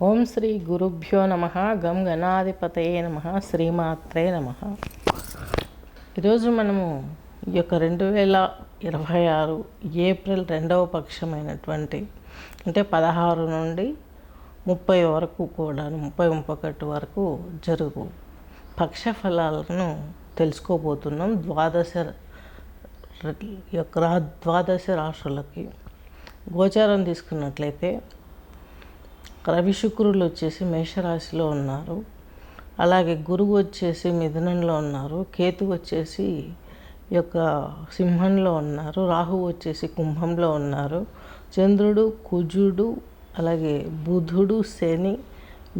ఓం శ్రీ గురుభ్యో నమ. గం గణాధిపతయే నమ. శ్రీమాత్రే నమ. ఈరోజు మనము ఈ యొక్క 2026 ఏప్రిల్ 2వ పక్షమైనటువంటి అంటే 16 నుండి 30 వరకు కూడా 31 వరకు జరుగు పక్ష ఫలాలను తెలుసుకోబోతున్నాం. ద్వాదశ రాశులకి గోచారం తీసుకున్నట్లయితే రవి శుక్రులు వచ్చేసి మేషరాశిలో ఉన్నారు. అలాగే గురువు వచ్చేసి మిథునంలో ఉన్నారు. కేతు వచ్చేసి ఈ యొక్క సింహంలో ఉన్నారు. రాహువు వచ్చేసి కుంభంలో ఉన్నారు. చంద్రుడు, కుజుడు, అలాగే బుధుడు, శని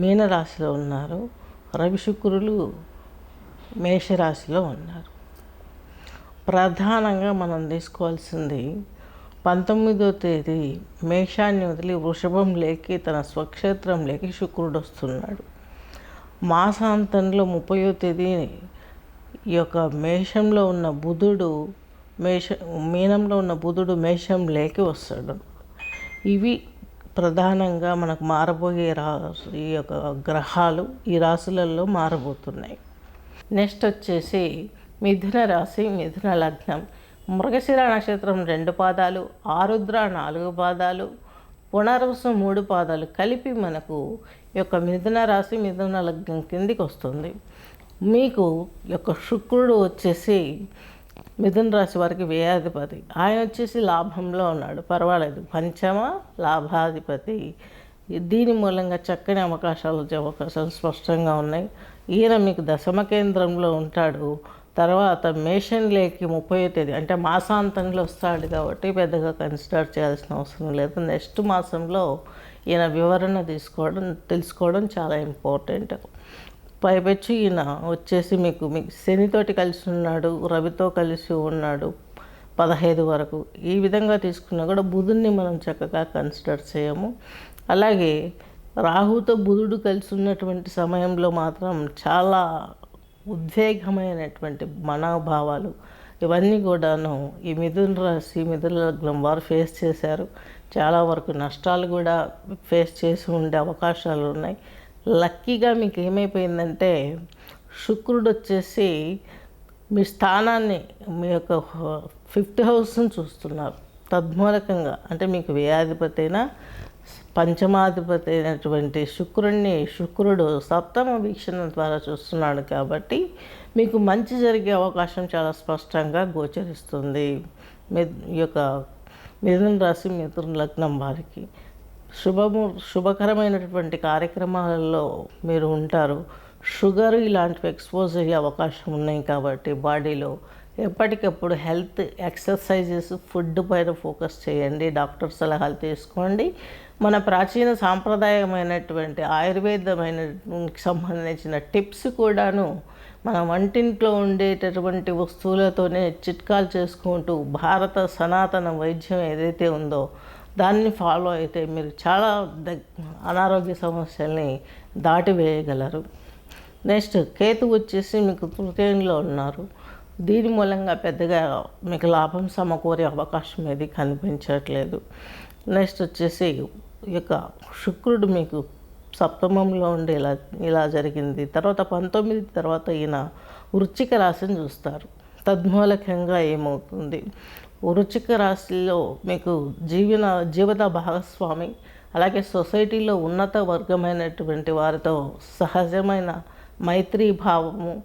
మీనరాశిలో ఉన్నారు. రవి శుక్రులు మేషరాశిలో ఉన్నారు. ప్రధానంగా మనం తీసుకోవాల్సింది 19వ తేదీ మేషాన్ని వదిలి వృషభంలోకి తన స్వక్షేత్రంలోకి శుక్రుడు వస్తున్నాడు. మాసాంతంలో 30వ తేదీ ఈ యొక్క మేషంలో ఉన్న బుధుడు మీనంలో ఉన్న బుధుడు మేషంలోకి వస్తాడు. ఇవి ప్రధానంగా మనకు మారబోయే ఈ యొక్క గ్రహాలు ఈ రాశులలో మారబోతున్నాయి. నెక్స్ట్ వచ్చేసి మిథున రాశి, మిథున లగ్నం. మృగశిర నక్షత్రం 2 పాదాలు, ఆరుద్ర 4 పాదాలు, పునర్వసు 3 పాదాలు కలిపి మనకు ఈ యొక్క మిథున రాశి, మిథున లగ్నం కిందికి వస్తుంది. మీకు యొక్క శుక్రుడు వచ్చేసి మిథున రాశి వారికి వ్యయాధిపతి. ఆయన వచ్చేసి లాభంలో ఉన్నాడు, పర్వాలేదు, పంచమ లాభాధిపతి. దీని మూలంగా చక్కని అవకాశాలు స్పష్టంగా ఉన్నాయి. ఈయన మీకు దశమ కేంద్రంలో ఉంటాడు. తర్వాత మేషంలోకి 30వ తేదీ అంటే మాసాంతంలో వస్తాడు కాబట్టి పెద్దగా కన్సిడర్ చేయాల్సిన అవసరం లేదు. నెక్స్ట్ మాసంలో ఈయన వివరణ తెలుసుకోవడం చాలా ఇంపార్టెంట్. పైపెచ్చు ఈయన వచ్చేసి మీకు శనితోటి కలిసి ఉన్నాడు, రవితో కలిసి ఉన్నాడు 15 వరకు. ఈ విధంగా తీసుకున్నా కూడా బుధుడిని మనం చక్కగా కన్సిడర్ చేయము. అలాగే రాహుతో బుధుడు కలిసి ఉన్నటువంటి సమయంలో మాత్రం చాలా ఉద్వేగమైనటువంటి మనోభావాలు ఇవన్నీ కూడాను ఈ మిథున రాశి, మిథున లగ్నం వారు ఫేస్ చేశారు. చాలా వరకు నష్టాలు కూడా ఫేస్ చేసి ఉండే అవకాశాలు ఉన్నాయి. లక్కీగా మీకు ఏమైపోయిందంటే శుక్రుడు వచ్చేసి మీ స్థానాన్ని, మీ యొక్క 5th హౌస్ని చూస్తున్నారు. తద్మూలకంగా అంటే మీకు వ్యయాధిపతి అయినా పంచమాధిపతి అయినటువంటి శుక్రుడు 7వ వీక్షణ ద్వారా చూస్తున్నాడు కాబట్టి మీకు మంచి జరిగే అవకాశం చాలా స్పష్టంగా గోచరిస్తుంది. ఈ యొక్క మిథున రాశి, మిథున లగ్నం వారికి శుభకరమైనటువంటి కార్యక్రమాలలో మీరు ఉంటారు. షుగర్ ఇలాంటివి ఎక్స్పోజ్ అయ్యే అవకాశం ఉన్నాయి కాబట్టి బాడీలో ఎప్పటికప్పుడు హెల్త్, ఎక్సర్సైజెస్, ఫుడ్ పైన ఫోకస్ చేయండి. డాక్టర్ సలహాలు తీసుకోండి. మన ప్రాచీన సాంప్రదాయమైనటువంటి ఆయుర్వేదమైన సంబంధించిన టిప్స్ కూడాను మన వంటింట్లో ఉండేటటువంటి వస్తువులతోనే చిట్కాలు చేసుకుంటూ భారత సనాతన వైద్యం ఏదైతే ఉందో దాన్ని ఫాలో అయితే మీరు చాలా అనారోగ్య సమస్యల్ని దాటివేయగలరు. నెక్స్ట్ కేతు వచ్చేసి మీకు 3వ ఉన్నారు. దీని మూలంగా పెద్దగా మీకు లాభం సమకూరే అవకాశం ఏది కనిపించట్లేదు. నెక్స్ట్ వచ్చేసి ఈ యొక్క శుక్రుడు మీకు 7మంలో ఉండి ఇలా జరిగింది. తర్వాత 19 తర్వాత ఈయన వృశ్చిక రాశిని చూస్తారు. తద్మూలకంగా ఏమవుతుంది, వృశ్చిక రాశిలో మీకు జీవిత భాగస్వామి, అలాగే సొసైటీలో ఉన్నత వర్గమైనటువంటి వారితో సహజమైన మైత్రీ భావము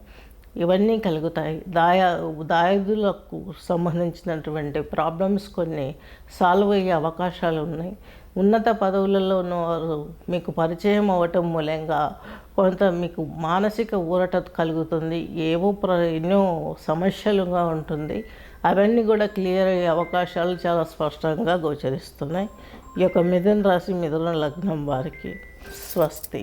ఇవన్నీ కలుగుతాయి. దాయాదులకు సంబంధించినటువంటి ప్రాబ్లమ్స్ కొన్ని సాల్వ్ అయ్యే అవకాశాలు ఉన్నాయి. ఉన్నత పదవులలో ఉన్నవారు మీకు పరిచయం అవ్వటం మూలంగా కొంత మీకు మానసిక ఊరట కలుగుతుంది. ఎన్నో సమస్యలుగా ఉంటుంది. అవన్నీ కూడా క్లియర్ అయ్యే అవకాశాలు చాలా స్పష్టంగా గోచరిస్తున్నాయి. ఈ యొక్క మిథున రాశి, మిథున లగ్నం వారికి స్వస్తి.